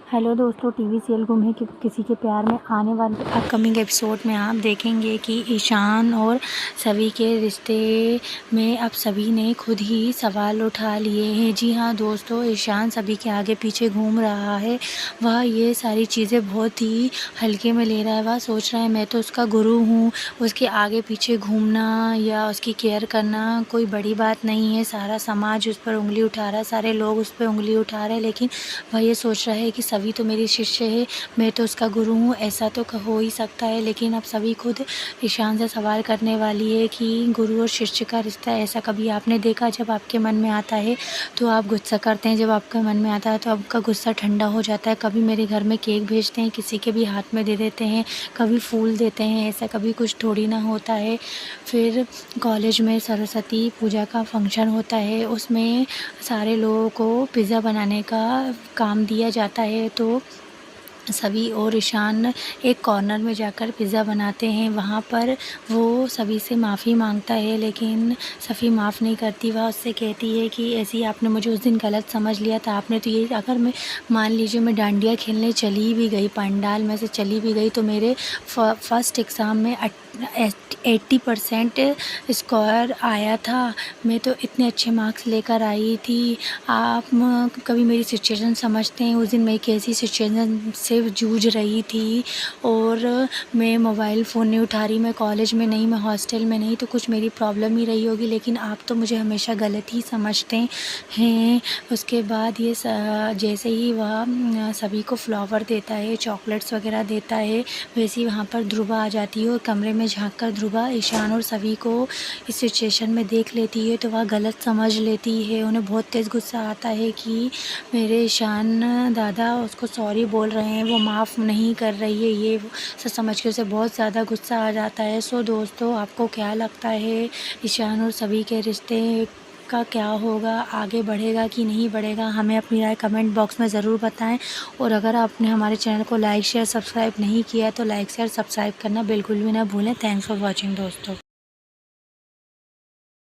Hello दोस्तों, TV serial गुम है किसी के प्यार में आने वाले अपकमिंग एपिसोड में आप देखेंगे कि ईशान और सभी के रिश्ते में अब सभी ने खुद ही सवाल उठा लिए हैं। जी हाँ दोस्तों, ईशान सभी के आगे पीछे घूम रहा है। वह ये सारी चीज़ें बहुत ही हल्के में ले रहा है। वह सोच रहा है मैं तो उसका गुरु हूँ, उसके आगे पीछे घूमना या उसकी केयर करना कोई बड़ी बात नहीं है। सारा समाज उस पर उंगली उठा रहा है, सारे लोग उस पर उंगली उठा रहे हैं, लेकिन वह ये सोच रहा है कि सभी तो मेरी शिष्य है, मैं तो उसका गुरु हूँ, ऐसा तो हो ही सकता है। लेकिन अब सभी खुद ईशान से सवाल करने वाली है कि गुरु और शिष्य का रिश्ता ऐसा कभी आपने देखा? जब आपके मन में आता है तो आप गुस्सा करते हैं, जब आपके मन में आता है तो आपका गुस्सा ठंडा हो जाता है। कभी मेरे घर में केक भेजते हैं, किसी के भी हाथ में दे देते हैं, कभी फूल देते हैं, ऐसा कभी कुछ थोड़ी ना होता है। फिर कॉलेज में सरस्वती पूजा का फंक्शन होता है, उसमें सारे लोगों को पिज़्ज़ा बनाने का काम दिया जाता है, तो सभी और ईशान एक कॉर्नर में जाकर पिज़्ज़ा बनाते हैं। वहाँ पर वो सभी से माफ़ी मांगता है, लेकिन सफ़ी माफ़ नहीं करती। वह उससे कहती है कि ऐसे ही आपने मुझे उस दिन गलत समझ लिया था। आपने तो ये, अगर मैं मान लीजिए मैं डांडिया खेलने चली भी गई, पंडाल में से चली भी गई, तो मेरे फर्स्ट एग्ज़ाम में 80% स्कोर आया था। मैं तो इतने अच्छे मार्क्स लेकर आई थी। आप कभी मेरी सिचुएशन समझते हैं? उस दिन मैं कैसी सिचुएशन से जूझ रही थी, और मैं मोबाइल फ़ोन नहीं उठा रही, मैं कॉलेज में नहीं, मैं हॉस्टल में नहीं, तो कुछ मेरी प्रॉब्लम ही रही होगी, लेकिन आप तो मुझे हमेशा गलत ही समझते हैं। उसके बाद ये जैसे ही वह सभी को फ्लावर देता है, चॉकलेट्स वगैरह देता है, वैसे ही वहाँ पर ध्रुवा आ जाती है और कमरे में झाँक कर ध्रुवा ईशान और सभी को इस सिचुएशन में देख लेती है, तो वह गलत समझ लेती है। उन्हें बहुत तेज़ गुस्सा आता है कि मेरे ईशान दादा उसको सॉरी बोल रहे हैं, वो माफ़ नहीं कर रही है, ये वो सब समझ के उसे बहुत ज़्यादा गुस्सा आ जाता है। सो दोस्तों, आपको क्या लगता है ईशान और सभी के रिश्ते का क्या होगा? आगे बढ़ेगा कि नहीं बढ़ेगा? हमें अपनी राय कमेंट बॉक्स में ज़रूर बताएं। और अगर आपने हमारे चैनल को लाइक शेयर सब्सक्राइब नहीं किया तो लाइक शेयर सब्सक्राइब करना बिल्कुल भी ना भूलें। थैंक्स फॉर वॉचिंग दोस्तों।